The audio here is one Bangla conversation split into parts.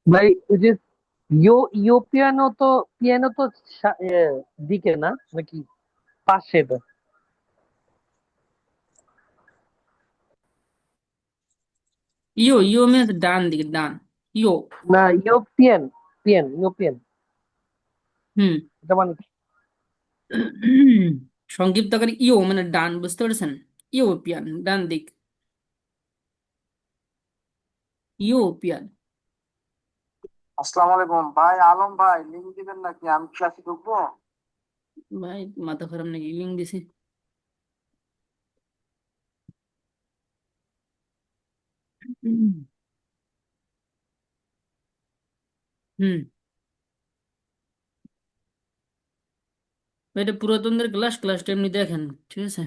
ভাই ওই যে পিয়ানো তো দিকে না নাকি পাশে এটা? ইও ইও মানে ডান দিকে, ডান। ইও। না, ইউরোপিয়ান হুম। এটা মানে কি? সংক্ষিপ্ত আকারে ইও মানে ডান, বুঝতে পেরেছেন? ইউরোপিয়ান, ডান দিক। ইউরোপিয়ান। আসসালামু আলাইকুম ভাই, আলম ভাই, লিঙ্ক দিবেন নাকি? আমি ক্লাসে ঢুকবো। ভাই মাথা খারাপ নাকি, লিঙ্ক দিছি। হুম। হুম। এটা পুরাতনদের ক্লাসটা এমনি দেখেন, ঠিক আছে?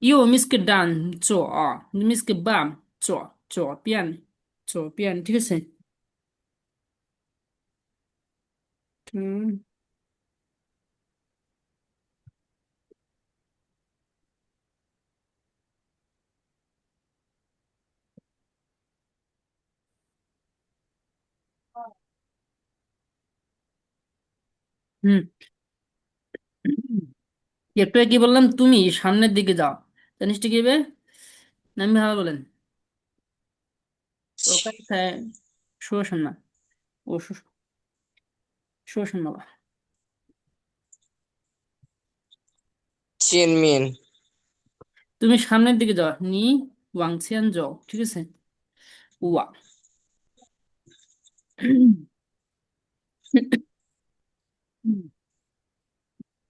ইও মিসকে ডান, চ অ মিসকে বাম, চ চ পিয়ান, চ পিয়ান, ঠিক আছে? হুম। হুম। একটু কি বললাম, তুমি সামনের দিকে যাও, জিনিসটা কি হবে? নামি ভালো বলেন। ওখানে শোষণ না, ও শোষণ বাবা। চেনমিন। তুমি সামনের দিকে যাও, ওয়াংছিয়ান যাও, ঠিক আছে? ওয়া।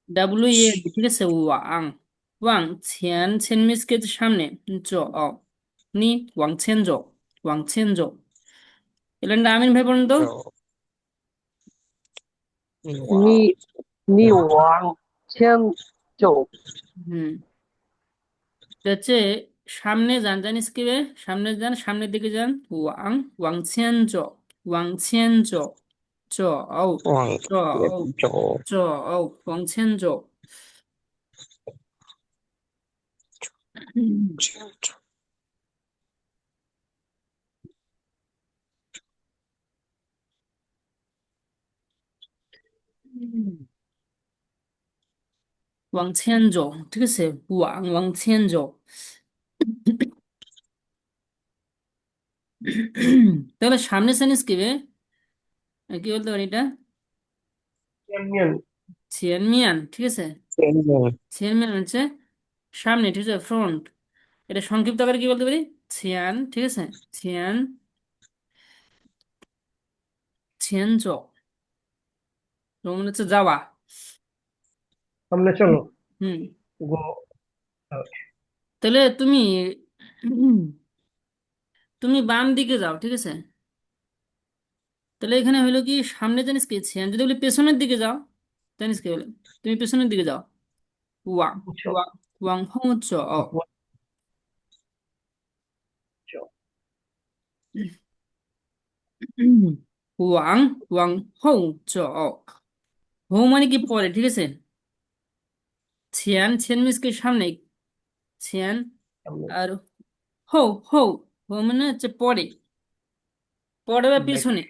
ডাব্লিউ এ, ঠিক আছে? ওয়াং। ওয়াং ছেন, ছেন মিসকে সামনে, চ অ নি ওয়াংছেন যাও, ওয়াংছেন যাও। এলেন আমিন ভাই বলুন তো। নি নি ওয়াং ছেন চৌ। হুম। এটা হচ্ছে সামনে যান, জানিস কি বে? সামনে যান, সামনের দিকে যান। ওয়াং ওয়াংছেন যাও, ওয়াংছেন যাও, চ ও চ ও চ ও ওয়াংছেন যাও।往前走，这个是往前走。তাহলে সামনে সেন্স কি বে? কি বলতে পারি এটা? চেনমিয়ান। ছিয়ানমিয়ান, ঠিক আছে? ছিয়ানমিয়ান হচ্ছে সামনে, ঠিক আছে? ফ্রন্ট। এটা সংক্ষিপ্ত আকারে কি বলতে পারি? ছিয়ান, ঠিক আছে? ছিয়ান, ছিয়ানজো, মনে হচ্ছে যাওয়া। সামনে চলো। হুম। গো। তাহলে তুমি বাম দিকে যাও, ঠিক আছে? তাহলে এখানে হলো কি, সামনে জানিস কি ছিয়ান, যদি বলি পেছনের দিকে যাও, জানিস কি বলে? তুমি পেছনের দিকে যাও। ওয়াং বুঝছো? ওয়াং ওয়াং হো চ অ। ওয়াং ওয়াং হো চ অ। হো মানে কি পরে, ঠিক আছে? ছিয়ান, ছিয়ান মিস কি সামনে, ছিয়ান। সামনে। আর হো হো, হো মানে হচ্ছে পরে, পরে বা ব্যাক। পিছনে।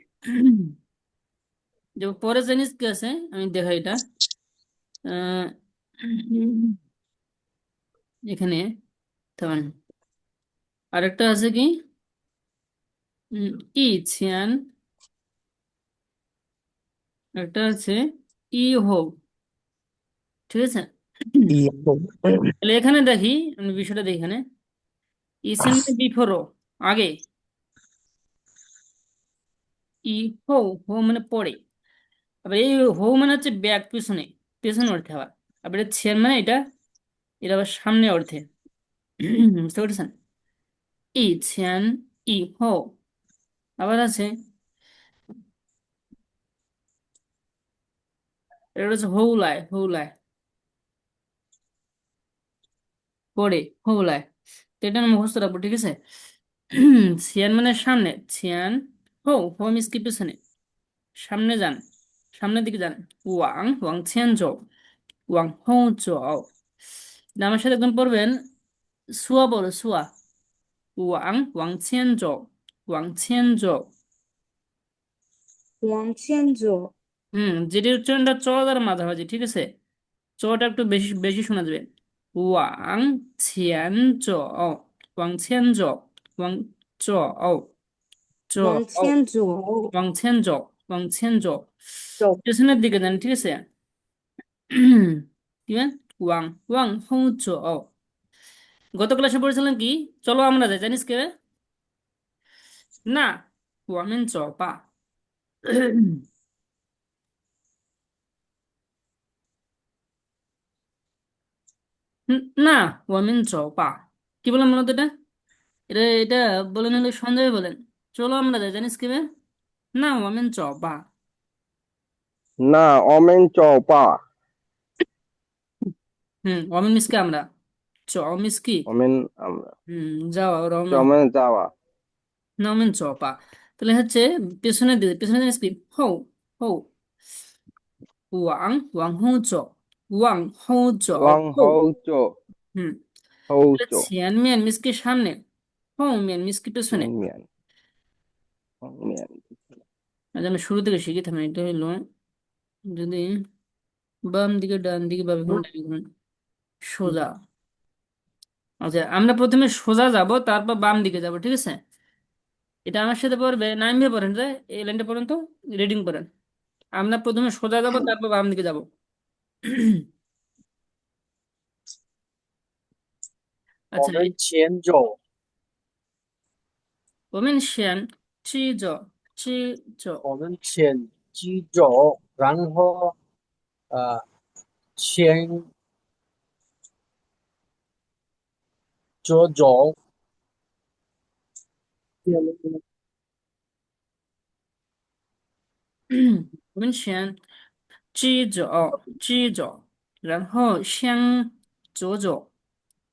যে পরে জানিস কি আছে, আমি দেখাই এটা। আহ, এখানে তখন আরেকটা আছে কি, ই ছিয়ান, একটা আছে ই হো, ঠিক আছে? তাহলে এখানে দেখি, আমি বিষয়টা দেখি এখানে। ইসেন বিফোরও, আগে। ই হো, হো মানে পরে। আবার এই হো মানে হচ্ছে ব্যাক, পিছনে, পেছনে অর্থে আবার। আবার এটা ছেন মানে এটা, এটা আবার সামনে অর্থে। বুঝতে পেরেছেন? ই ছেন, ই হো। আবার আছে, এটা হচ্ছে হৌলায়, হৌলায় পরে, হৌলায়। তো এটা আমি মুখস্থ রাখবো, ঠিক আছে? ছিয়ান মানে সামনে, ছিয়ান। হো, হো মিস কি পেছনে, সামনে যান, সামনের দিকে যান। ওয়াং ওয়াং ছিয়ান যাও, ওয়াং হো যাও। আমার সাথে একদম পড়বেন, সুয়া বলো, সুয়া। ওয়াং ওয়াং ছিয়ান যাও, 往前走往前走， যেটির উচ্চারণটা চ দ্বারা মাঝামাঝি, ঠিক আছে? চটা একটু বেশি বেশি শোনা যাবে। ওয়াং ছেন চ, ওয়াং ছেন চ, ওয়াং চ, চ, 往前走， ওয়াং ছেন চ, ওয়াং ছেন চ। 走 পেছনের দিকে যান, ঠিক আছে? কি বলেন? ওয়াং ওয়াং হৌ চ। গত ক্লাসে পড়েছিলাম কি, চলো আমরা যাই, জানিস কে? না, 我们走吧。না, 我们走吧। কি বললাম বলো তো এটা? এটা এটা বলেন হলে সঞ্জয় বলেন, চলো আমরা যাই, জানিস কি বে? না, 我们走吧。那我们走吧， 我们 মিস কি আমরা, 走 মিস কি? আমরা যাওয়া, ওরা 我们যাওয়া, না 我们走吧। তাহলে হচ্ছে পেছনের দিকে, পেছনের জানিস কি? হৌ হৌ, 往后走，往后走， 往 হৌ। 后走， হুম 后 তাহলে 走， 前面 মিস কি সামনে, 后面 মিস কি পেছনে। 前面，后面， আজ আমি শুরু থেকে শিখে থাকি, এটা হলো যদি বাম দিকে ডান দিকে বা ডান দিকে সোজা। আচ্ছা, আমরা প্রথমে সোজা যাব, তারপর বাম দিকে যাব, ঠিক আছে? এটা আমার সাথে পড়বে, নাইমে পড়েন যে এই লাইনটা পড়েন তো, রিডিং করেন। আমরা প্রথমে সোজা যাব, তারপর বাম দিকে যাব। 我 আচ্ছা, 们前走，我们先吃着吃着，我们前击走，然后前左走，我们先吃着吃着，然后向左走，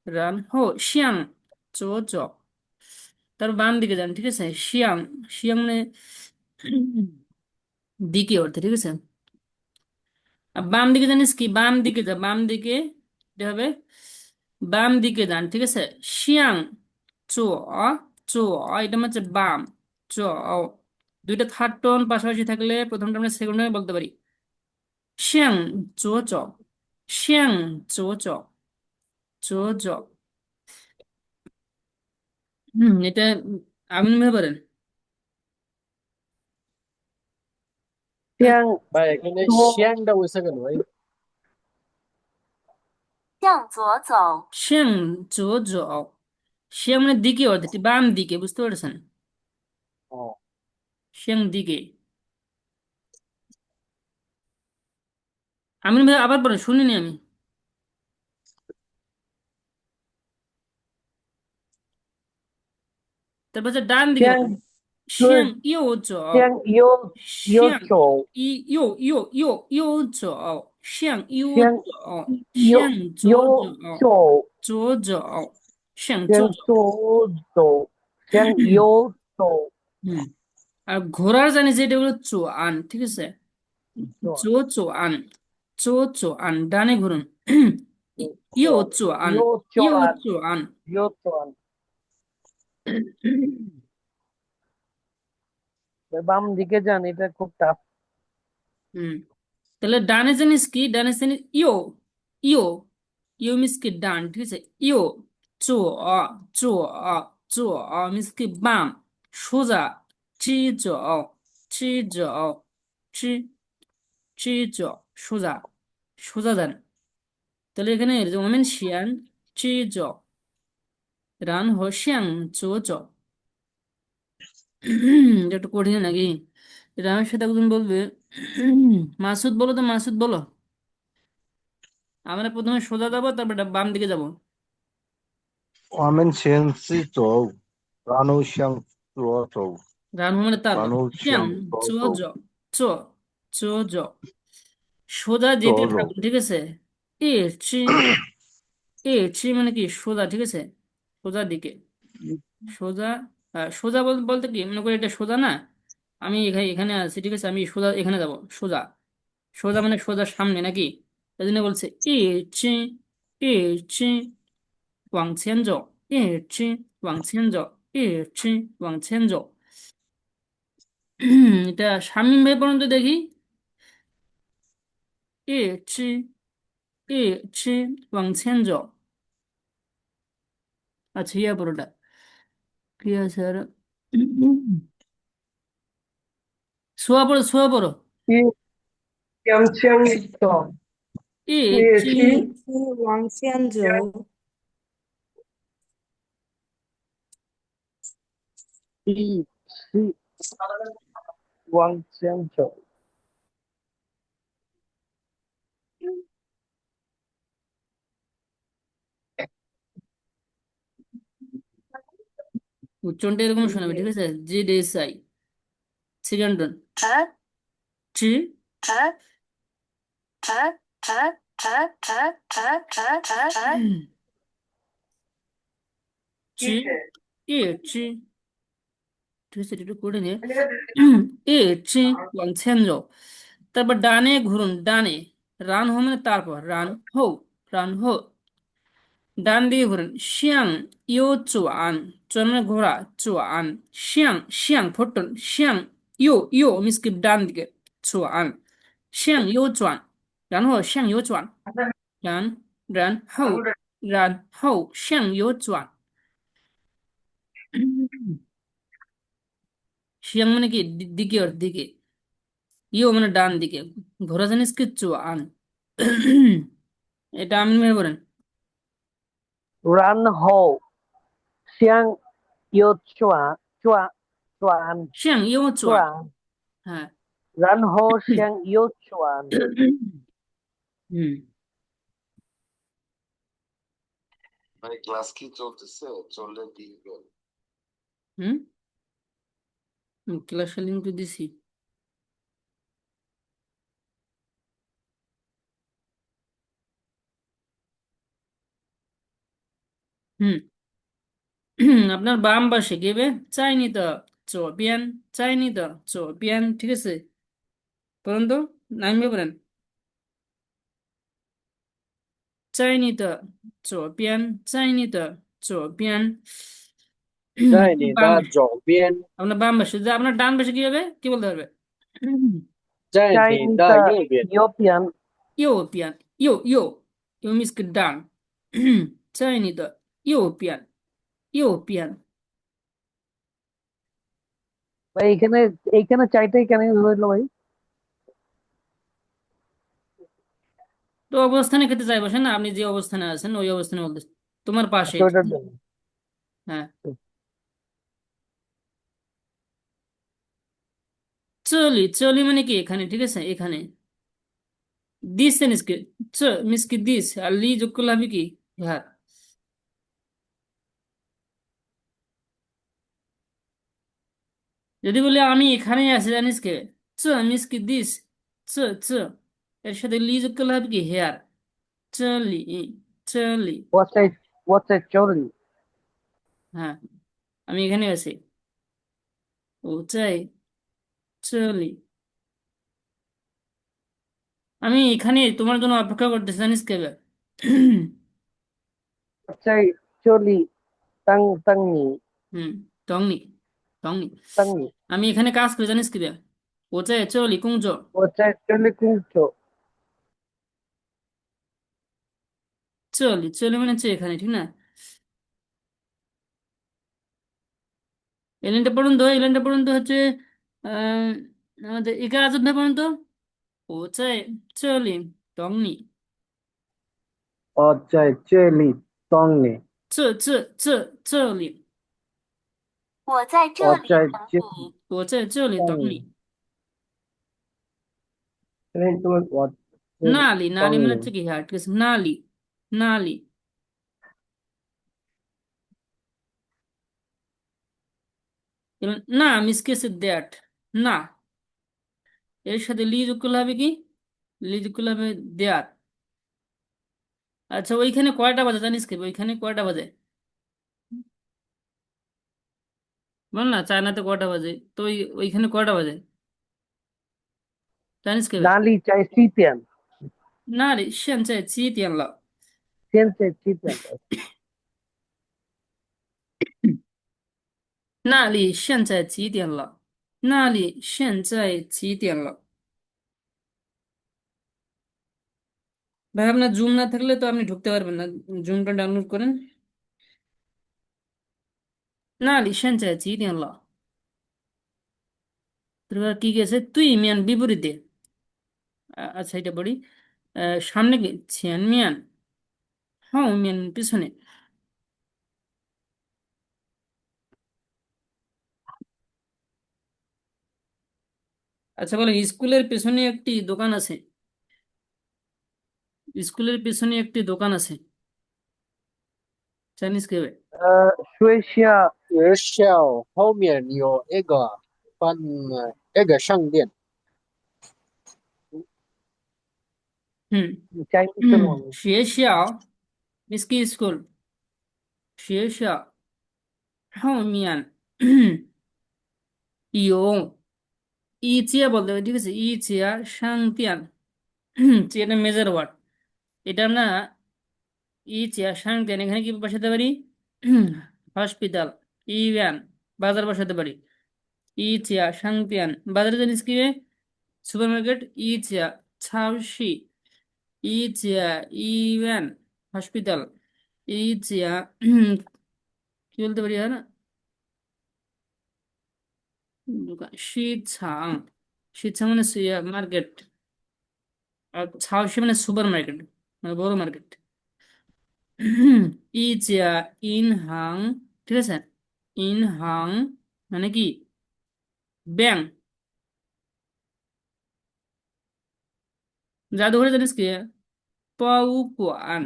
然后向左走，তারপর বাম দিকে যান, ঠিক আছে? শিয়াং, শিয়াং মানে দিকে অর্থে, ঠিক আছে? আর বাম দিকে জানিস কি, বাম দিকে যা, বাম দিকে এটা হবে বাম দিকে যান, ঠিক আছে? শিয়াং চো, চো, এটা হচ্ছে বাম, চো। দুইটা থার্ড টোন পাশাপাশি থাকলে প্রথমটা আমরা সেকেন্ড টাইমে বলতে পারি, শিয়াং চো চো, শিয়াং চো চো, চো চো। এটা আপনি ভেবে পারেন। 向এখানে 向的为什么নয়? 向左走， শিয়াং চো চো, শিয়াং মানে দিকে অর্থে, বাম দিকে, বুঝতে পারছেন? ও শিয়াং দিকে। আমি ভাই আবার বলেন, শুনিনি আমি। তারপর হচ্ছে ডান দিকে বলেন, 向向右走，向右向走，右走，向右向走，向右左右走，走，左走，向左向走。左走，向右走， হুম আর ঘোড়ার জানি যে এটা হলো চোয়ান, ঠিক আছে? চো চোয়ান, চো চোয়ান, ডানে ঘুরুন। You চোয়ান, 右 you 转， চোয়ান। 右转，বাম দিকে যান, এটা খুব টাফ। হুম তাহলে ডানে জানিস কি, ডানে জানিস ইও, ইও, ইও মিস কি ডান, ঠিক আছে? ইও চো, চো, চো মিস কি বাম, সোজা, চি চো, চি চো, চি চি চো, সোজা, সোজা যান। তাহলে এখানে 我们先吃着，然后向左走。এটা একটু কঠিন নাকি? এটা আমার সাথে একজন বলবে। মাসুদ বলো তো, মাসুদ বলো। আমরা প্রথমে সোজা যাবো, তারপর এটা বাম দিকে যাবো। 我们先是走，然后向左走， রানু মানে তারপর 然后 向 向左 左 走， 走，左左走，সোজা যেতে 左走， থাকুন, ঠিক আছে? এ চি, এ চি মানে কি সোজা, ঠিক আছে? সোজা দিকে, সোজা। সোজা বলতে কি, মনে করি এটা সোজা না, আমি এখানে এখানে আছি, ঠিক আছে? আমি সোজা এখানে যাব, সোজা, সোজা মানে সোজা সামনে নাকি? এই জন্য বলছে ই চি, ই চি 往前走，一直往前走，一直往前走。এটা শামীম ভাই পর্যন্ত দেখি। এ ছি ছি往前走। আচ্ছা ইয়া পুরোটা কি আছে আর শোয়া পড়ো শোয়া পড়ো। 一向前走，এ ছি 一起往前走，一起往前走。উচ্চারণটা এরকম শোনাবে, ঠিক আছে? ZSI। সেকেন্ড ওয়ান ছি ছি ছি, ঠিক আছে? এটা একটু করে নিয়ে ছি往前走। তারপর ডানে ঘুরুন, ডানে। রান হো মানে তারপর রান হো, রান হো। ডান দিকে ঘুরুন, শিয়াং ইউ চুয়ান। চুয়ান মানে ঘোড়া, চুয়ান। শিয়াং শিয়াং ফোটন, শিয়াং ইউ ইউ মিস কি ডান দিকে, চুয়ান। Xiang you চুয়ান। 然后向右转，然后向右转。শিয়াং মানে কি দিকে, ওর দিকে। ইউ মানে ডান দিকে। ঘোড়া জানিস কি চুয়ান। এটা আমি মেরে বলেন। 然后向右转，向右转，转，হ্যাঁ। 然后向右转。হুম ভাই ক্লাস কি চলতেছে? চললে দিবেন। হুম ক্লাসের লিঙ্ক তো দিছি। হুম আপনার বাম পাশে গেবে, চাইনি তো 左边，চাইনি তো 左边, ঠিক আছে? বলুন তো, নামবে বলেন। 在你的左边，在你的左边。在你 বাম 的左边，আপনার বাম পাশে, যে আপনার ডান পাশে কি হবে কি বলতে পারবে? 在你的右边。右边，右 miss 个 ডান। 在你的右边，右边। ভাই এইখানে এইখানে চাইটাই কেন ইউজ হইলো ভাই? তো অবস্থানে খেতে চাই বসে না, আপনি যে অবস্থানে আছেন ওই অবস্থানে বলতে, তোমার পাশে, আচ্ছা ঠিক ওইটার আছে? জন্য। হ্যাঁ। 这里মানে কি এখানে, ঠিক আছে? এখানে দিস মিসকে, মিসকে দিস আর লি যোগ করলে হবে কি হ্যাঁ। যদি বলি আমি এখানে আছি, জানিস কে? মিসকে দিস, চ এর সাথে লি যোগ করলে হবে কি হেয়ার। চলি চলি।我在这里。হ্যাঁ, আমি এখানে আছি। ও চাই চলি, আমি এখানে তোমার জন্য অপেক্ষা করতেছি, জানিস কে? 我在这里等你。হুম টংনি টংনি। 等你。আমি এখানে কাজ করি, জানিস কি? ও চাই চলি কুঞ্জ। 我在这里工作。চলি মানে হচ্ছে এখানে, ঠিক না? এই লাইনটা পড়ুন তো হচ্ছে আহ, আমাদের একা আজব ভাই পড়ুন তো। ও চাই চলি টংনি। 我在这里等你。这里我在这里等我在这里你。我在这里等你。等你。我那里মানে হচ্ছে等你。কি হ্যাঁ, ঠিক আছে? না里এবার না মিস কেসে দ্যাট, না এর সাথে লি যোগ করলে হবে কি, লি যোগ করলে হবে দেয়ার। আচ্ছা ওইখানে কয়টা বাজে জানিস কি? ওইখানে কয়টা বাজে বল না, চায়নাতে কয়টা বাজে? তো ওইখানে কয়টা বাজে জানিস কে? 哪里在7点？那里现在几点了？现在7点了。那里现在几点了？那里现在几点了？ ভাই আপনার জুম না থাকলে তো আপনি ঢুকতে পারবেন না, জুমটা ডাউনলোড করেন। 那里现在几点了？ তারপর কি গেছে তুই মিয়ান বিপরীতে। আচ্ছা এটা বলি, সামনে কি ছিয়ান মিয়ান, হ্যাঁ মিয়ান পিছনে। আচ্ছা বলেন, স্কুলের পেছনে একটি দোকান আছে, স্কুলের পেছনে একটি দোকান আছে, চাইনিজ কেবে। 学校学校后面有一个商店，হুম। চাইনিজের মানুষ 学校 মিস কি স্কুল, 学校后面有一家বলতে হবে, ঠিক আছে, 一家商店এটা মেজর ওয়ার্ড, এটা আমরা ই চেয়ার সাংতেন এখানে কি বসাতে পারি? হসপিটাল, ইভ্যান বাজার বসাতে পারি। ই চেয়ার সাংতিয়ান বাজারে জানিস কি রে? Supermarket. ই চেয়ার ছাউসি, ই চেয়ার ইভ্যান হসপিটাল, ই চেয়ার কি বলতে পারি আর দোকান, সিছাং, সিছাং মানে মার্কেট, আর ছাউসি মানে সুপার মার্কেট, মানে বড় মার্কেট। ইজিয়া ইনহাং, ঠিক আছে, ইনহাং মানে কি ব্যাংক। জাদুঘরে জানিস কি? পাউকুয়ান।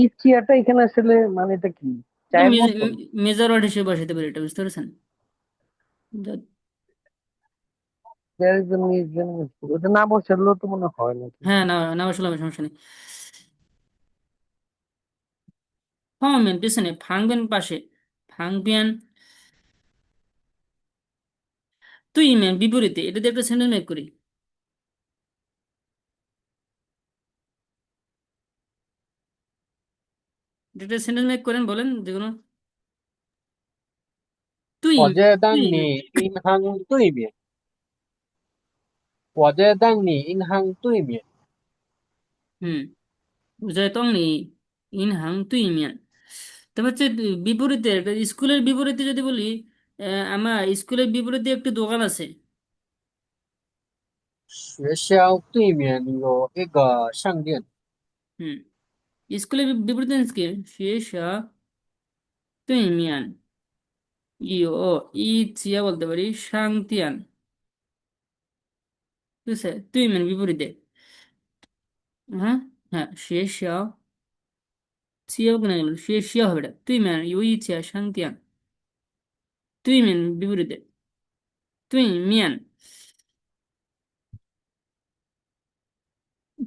ইচিয়াটা এখানে আসলে মানেটা কি? চায়ের মতন? মেজর ওয়ার্ড হিসেবে বসাতে পারি এটা, বুঝতে পেরেছেন? There is a museum in school. ওটা না বসালেও তো মনে হয় নাকি? হ্যাঁ না না বসলাম, সমস্যা নেই। হমেন পিছনে, ফাংবেন পাশে, ফাংবিয়ান তুই মেন বিপরীতে, এটা দিয়ে একটা সেন্টেন্স মেক করি। এটা সেন্টেন্স মেক করেন, বলেন যে কোনো। তুই 我在当 তুই 你银行对面，我在当你银行对面。 হুম, বুঝাইতং নি ইনহাং তুই মিয়ান। তারপর হচ্ছে বিপরীতে, একটা স্কুলের বিপরীতে যদি বলি, আমার স্কুলের বিপরীতে একটি দোকান আছে। 学校对面有一个商店， হুম, স্কুলের বিপরীতে কি? শেষা তুই মিয়ান ইও ই চিয়া বলতে পারি শান্তিয়ান, ঠিক আছে, তুই মিয়ান বিপরীতে। হ্যাঁ হ্যাঁ, শেষা চিয়াও কেন গেল, শেষিয়া হবে এটা, তুই মিয়ান ইউ ই চিয়া শান্তিয়ান, তুই মিয়ান বিপরীতে, তুই মিয়ান।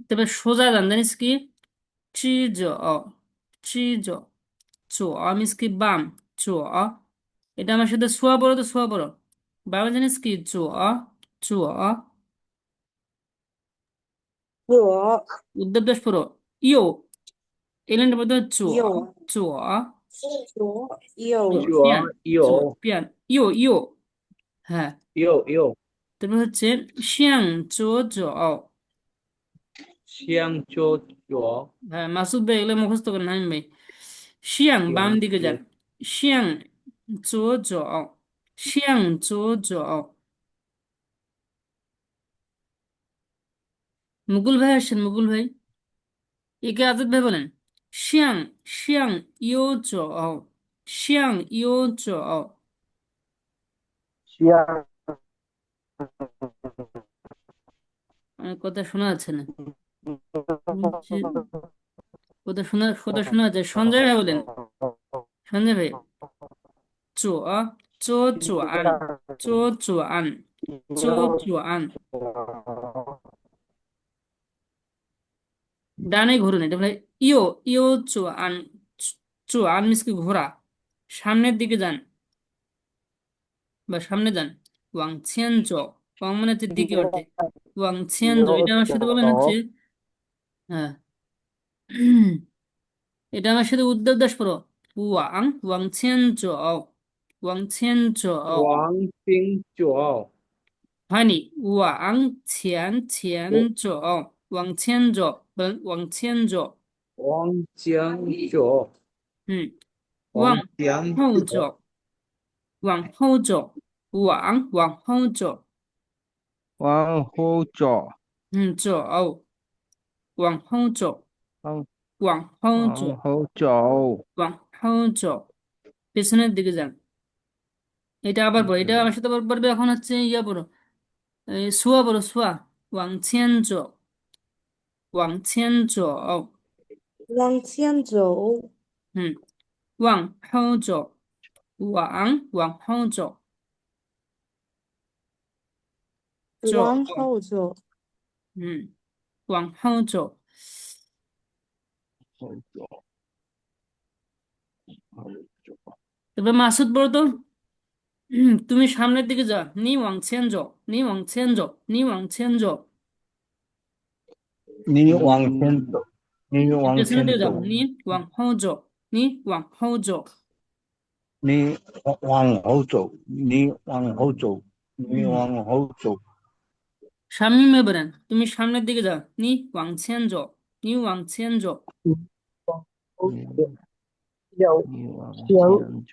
তবে সোজা গান জানিস কি? চিজ, চিজ চো মিস কি বাম, চো, এটা আমার সাথে সোয়া পড়ো তো সোয়া পড়ো। বাবা জানিস কি? চো, চো, 左 উদ্যোগ দশ পড়ো। ইয়ো, এলেন্ড পড়তে চো, 右 চো, 左右 পিয়ান, 有 চো 有 পিয়ান, ইয়ো ইয়ো, হ্যাঁ। 有 তারপর হচ্ছে শ্যাং চো চো, 香蕉左 হ্যাঁ মাসুদ ভাই এগুলো মুখস্থ করেন, হামিম ভাই। শ্যাং বাম 香 দিকে যান, 蕉 শ্যাং চো চো, শ্যাং চো চো। মুকুল ভাই আসছেন, মুকুল ভাই, একে আজাদ ভাই বলেন। শ্যাং, শ্যাং ইউ চো, শ্যাং ইউ চো। 香 আমার কথা শোনা যাচ্ছে না, কথা শোনা যাচ্ছে। সঞ্জয় ভাই বলেন, সঞ্জয় ভাই। চো, চো চো আন, চো চো আন, চো চো আন। ডানে ঘুরুন, এটা বলে ইও, ইও চো আন, চো আন মিস কি ঘোরা, সামনের দিকে যান বা সামনে যান। ওয়াং ছিয়ান চো, ওয়াং মানে হচ্ছে দিকে অর্থে, ওয়াং ছিয়ান চো, এটা আমার সাথে বলেন হচ্ছে, হ্যাঁ এটা আমার সাথে উদ্যোগ দাস পড়ো। ওয়াং 王清左， হয়নি। বলেন ওয়াং千左। 王江左，হুম। 往后走，王江左，往后走，往后走，往后走，走，往后走，往往后走，往后走，往后走，পেছনের দিকে যান। এটা আবার বলো, এটা আমার সাথে আবার বলবে। এখন হচ্ছে ইয়া বলো, সুয়া বলো, সুয়া। 往前走，往前走，往前走，嗯，往后走，往后走，走，往后走，往后走。后走，后走，এবার মাসুদ বলো তো। তুমি সামনের দিকে যাও, 你往前走，你往前走，你往前走。你往前走，你往পেছনের দিকে যাও, 前走，你往后走，你往后走。你往后走，你往后走，你হুম,往后走， শামিমে বলেন, তুমি সামনের দিকে যাও, 你往前走，你往前走。你有你往行前走，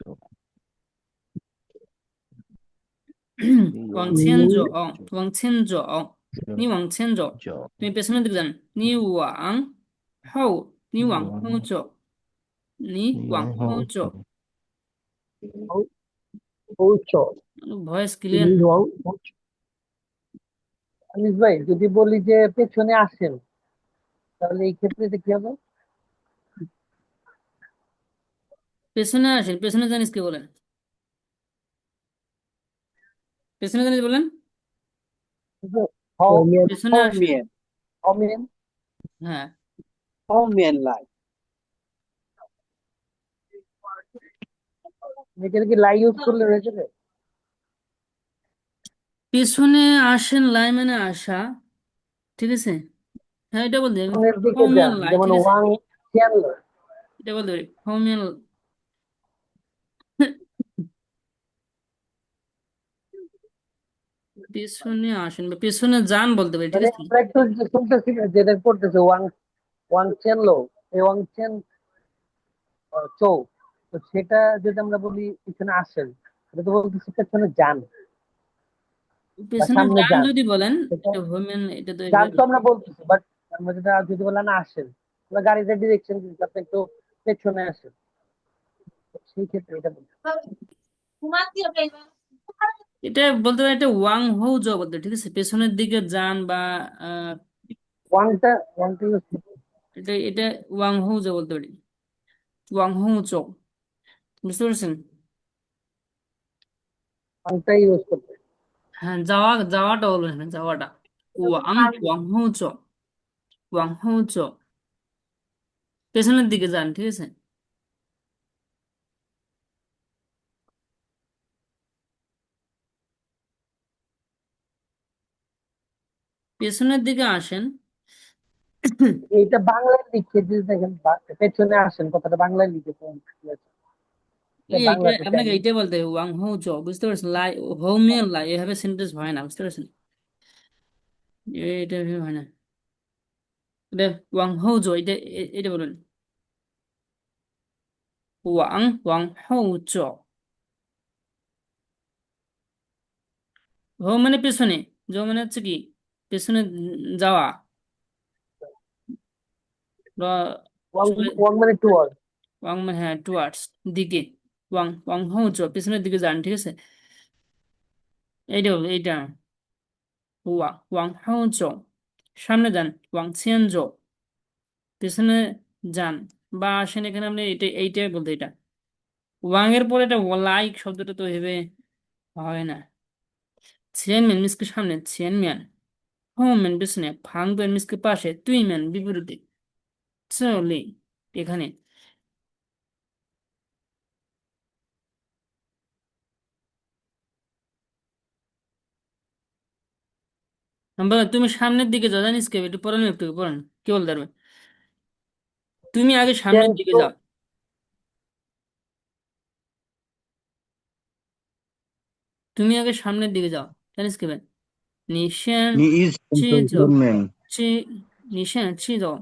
你往往前走，前往前走，你往前走。走，তুমি পেছনের দিকে যান, 你往后，你你往后走，你往后走，你往后走。পৌঁছো ভয়েস ক্লিয়ার তুমি না। আনিস ভাই, যদি বলি যে পেছনে আসেন, তাহলে এই ক্ষেত্রে এটা কি হবে? পেছনে আসেন, পেছনে জানিস কে বলেন? পেছনে জানিস বলেন? পেছনে 后 আসেন। 面 অমেন, হ্যাঁ, 后面来， এখানে কি লাই ইউজ করলে হয়ে যাবে? পেছনে আসেন লাই মানে আসা, ঠিক আছে। হ্যাঁ, এটা বলতে হবে। সামনের দিকে হোমিয়ান যান, লাই, যেমন ঠিক আছে, ওয়াং চ্যান। এটা বলতে পারি হোমিয়ান। পেছনে আসেন বা পেছনে যান বলতে পারি, ঠিক মানে আছে। আমরা একটু যে শুনতেছি না, যেটা করতেছে ওয়াং ওয়াং চ্যান লো, এই ওয়াং চ্যান চৌ, তো সেটা যদি আমরা বলি পিছনে আসেন, এটা তো বলতেছি পেছনে যান বা পেছনে সামনে যান যান। যদি বলেন, সেটা এটা হোমিয়ান, এটা তো যান তো আমরা বলতেছি, বাট আমরা যেটা যদি বলেন আসেন, আমরা গাড়িতে ডিরেকশন দিচ্ছি, আপনি একটু পেছনে আসেন, সেই ক্ষেত্রে এটা বলছি। এটা বলতে পারি, এটা ওয়াং হো জ বলতে পারি, ঠিক আছে। পেছনের দিকে যান বা আহ, ওয়াংটা ইউজ করতে, এটা এটা ওয়াং হো জ বলতে পারি, ওয়াং হো জ। বুঝতে পারছেন? ওয়াংটা ইউজ করতে। হ্যাঁ, যাওয়াটা বলবেন, হ্যাঁ যাওয়াটা। ওয়াং ওয়াং হো জ, ওয়াং হো জ, পেছনের দিকে যান, ঠিক আছে। পেছনের দিকে আসেন। এইটা বাংলায় লিখে যদি দেখেন, পেছনে আসেন কথাটা বাংলায় লিখেছে, এটা এইটা বাংলাতে আপনাকে চাইনি। এইটা বলতে হবে, ওয়াং হো জ। বুঝতে পারছেন? লাই, হোমিয়ান লাই, এভাবে সেন্টেন্স হয় না, বুঝতে পারছেন? এটা এভাবে হয় না। এটা ওয়াং হো জ, এটা বলুন, ওয়াং হো জ। হো মানে পেছনে, জ মানে হচ্ছে কি পেছনে যাওয়া বা ওয়াং চলে। ওয়াং মানে টুয়ার্ড। ওয়াং মানে হ্যাঁ টুয়ার্ডস, দিকে। ওয়াং ওয়াং হো জ, পেছনের দিকে যান, ঠিক আছে। এইটা ওয়াং হো জ, সামনে যান, ওয়াং 前走। পেছনে যান বা আসেন, এখানে আপনি এইটাই বলতে, এটা ওয়াং এর পরে এটা লাইক শব্দটা তো ভেবে হয় না। ছেনম্যান মিসকে সামনে, ছেনম্যান। হোম্যান পেছনে, ফাংবেন মিসকে পাশে, তুইম্যান বিপরীতে, চলে এখানে। তুমি সামনের দিকে যাও, জানিস কে? একটু পড়ানো, একটু পড়ান, কি বলতে পারবে? তুমি আগে সামনের দিকে যাও। তুমি আগে সামনের দিকে যাও, জানিস কি? নিশেন 你一前 চি 走 যাও 后面， চি নিশেন চি যাও।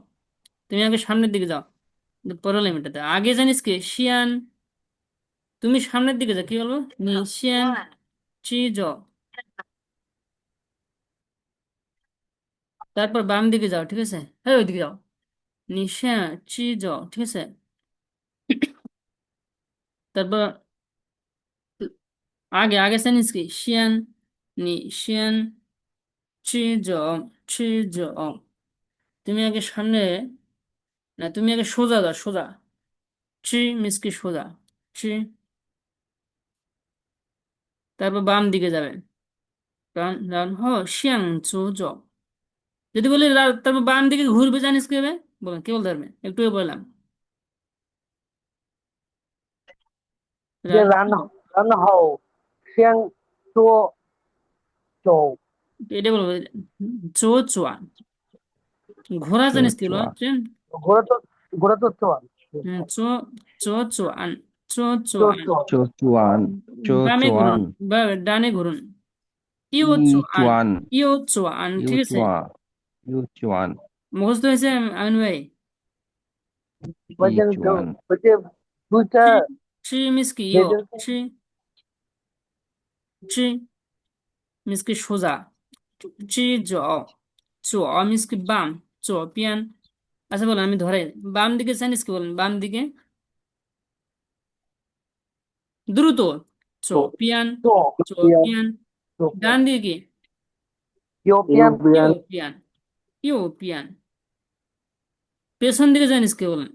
তুমি আগে সামনের দিকে যাও। পরের লাইনটাতে আগে জানিস কি শিয়ান, তুমি সামনের দিকে যাও, কি বলবো? নিশেন চি যাও। তারপর বাম দিকে যাও, ঠিক আছে? হ্যাঁ, ওইদিকে যাও। নিশেন চি যাও, ঠিক আছে? তারপর আগে আগে জানিস কি শিয়ান নিশেন চি যাও চি যাও। তুমি আগে সামনে, না তুমি আগে সোজা যাও, সোজা। চি মিস কি সোজা, চি। তারপর বাম দিকে যাবেন।然后向左走। যদি বলি তারপর বাম দিকে ঘুরবে, জানিস কি হবে? বলেন, কি বলতে পারবে? একটু বললাম। যে রান রান হও শ্যাং চো চৌ। এটা বলবো। চো চোয়ান। ঘোড়া 左 জানিস কি বলো? 转， ঘোড়া তো ঘোড়া তো চোয়ান। চো চো চোয়ান। চো চো চোয়ান। চোয়ান। 左转，左 বামে ঘুরুন 转， বা ডানে ঘুরুন। ইউ 一 চোয়ান। 转， ইউ চোয়ান, 右 ঠিক আছে? 转，右转， মুখস্থ হয়েছে আমিন ভাই? ওই 一 যে 转， ওই যে দুইটা চি চি মিস কি ইউ, যেটা চি চি মিস কি সোজা, চি যাও। চো মিস কি বাম, চো পিয়ান। আচ্ছা বলেন, আমি ধরে বাম দিকে চাইনিজ কি বলেন? বাম দিকে দ্রুত, চো পিয়ান। চো চো পিয়ান পিয়ান। চো ডান পিয়ান দিকে কি? ইউপিয়ান ইউ পিয়ান। ইউ পিয়ান। পেছন দিকে চাইনিজ কি বলেন?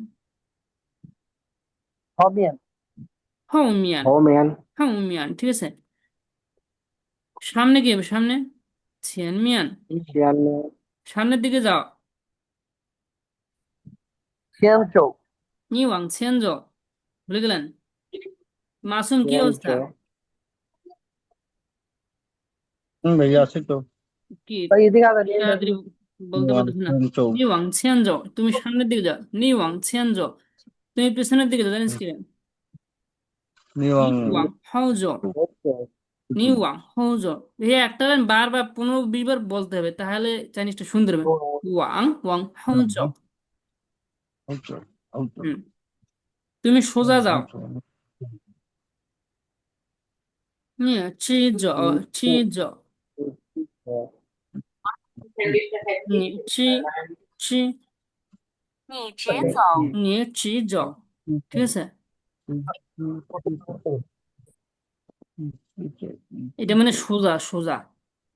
হবিয়ান হৌ মিয়ান। 后面 হৌ মিয়ান, ঠিক আছে? সামনে কি হবে? সামনে ছিয়ান মিয়ান। 前 সামনের দিকে যাও। শ্যাং চৌ। নি ওয়াং ছেন যাও। ভুলে গেলেন? মাসুম কি 前 অবস্থা? 走，没有是走， কি তাই এদিকে আগে তাড়াতাড়ি বলতে 往 পারতেছি না। 前走， নি ওয়াং ছেন যাও, তুমি সামনের দিকে যাও। নি ওয়াং ছেন যাও, তুমি পেছনের দিকে যাও, জানিস কি? 你 নি 往 ওয়াং হাও যাও। 左走， নি ওয়াং হাও যাও। এই একটা লাইন বারবার 15-20 বার বলতে হবে, তাহলে চাইনিজটা সুন্দর হবে। ওয়াং ওয়াং হাও যাও। 后走，后走， হুম। তুমি সোজা যাও। 后走， নি চি যাও চি যাও। 你起起你起走, ঠিক আছে? এটা মানে সোজা সোজা,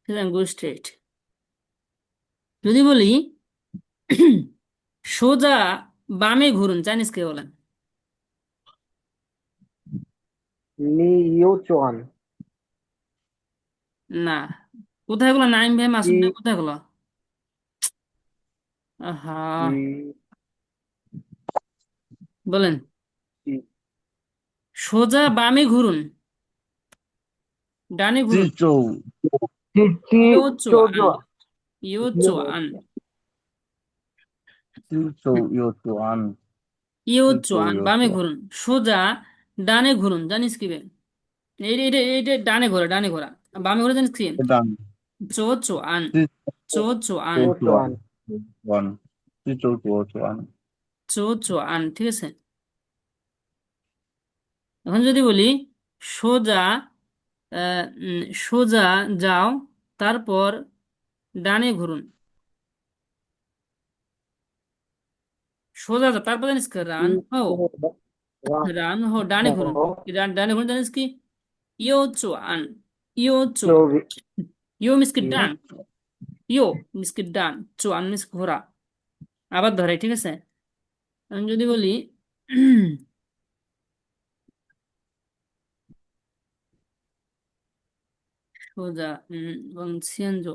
ঠিক আছে? Go straight. যদি বলি সোজা বামে ঘুরুন, জানিস কে বলেন? 你右转， না। কোথায় গুলো? নাইম ভাই, মাসুদ ভাই, 一 কোথায় গুলো? আহা, 一 বলেন। 一 সোজা বামে ঘুরুন, ডানে 直 ঘুরুন। 走， চি চি ইউ চো চোয়ান। চো। ইউ চোয়ান। 直走右转， ইউ 直走 চোয়ান 右 বামে 转， ঘুরুন। সোজা ডানে ঘুরুন, জানিস কি বে? এইটা এইটা এইটা ডানে ঘোরা, ডানে ঘোরা। আর বামে ঘোরা, জানিস কি? 不当， চো চোয়ান। 直 চো চোয়ান। 左转，转，直走左转， চো চোয়ান, ঠিক আছে? এখন যদি বলি সোজা, সোজা যাও, তারপর ডানে ঘুরুন। সোজা যাও, তারপর জানিস কি? রান 一 হো। 往 রান হো, ডানে ঘুরুন। 后 ডানে ঘুরুন, জানিস কি? ইউ চোয়ান। ইউ চোয়ান। 右 ইউ মিস কি 右 ডান। ইউ মিস কি ডান। চোয়ান মিস ঘোরা। আবার ধরে, ঠিক আছে? আমি যদি বলি সোজা, এবং ছিয়ানজো।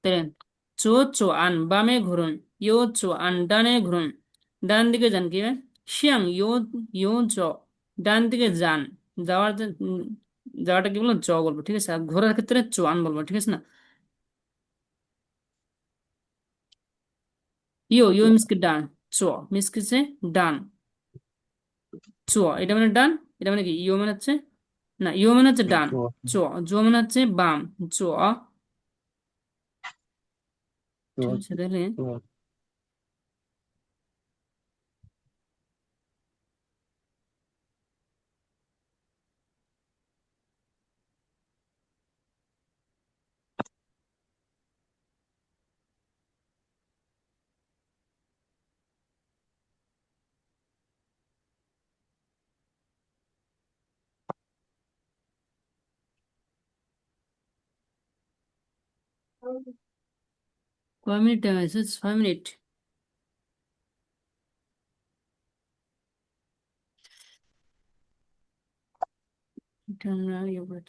তাই চো চো আন বামে ঘুরুন, ইয়ো চো আন ডানে ঘুরুন, ডান দিকে যান কি হবে? শিয়াং ইয়ো ইয়ো চ, ডান দিকে যান, যাওয়ার যাওয়াটা কি বলবো? জ বলবো, ঠিক আছে? আর ঘোরার ক্ষেত্রে চো আন বলবো, ঠিক আছে না? ইয়ো ইয়ো মিস কি ডান, চ মিস কি হচ্ছে ডান, চ এটা মানে ডান, এটা মানে কি ইয়ো মানে হচ্ছে, না ইয়ো মানে হচ্ছে ডান,左চ জ মানে হচ্ছে বাম, চ, ঠিক 左 আছে? তাহলে 左 কয় মিনিট টাইম আছে? 6 মিনিট। এটা আমরা ইয়ে করে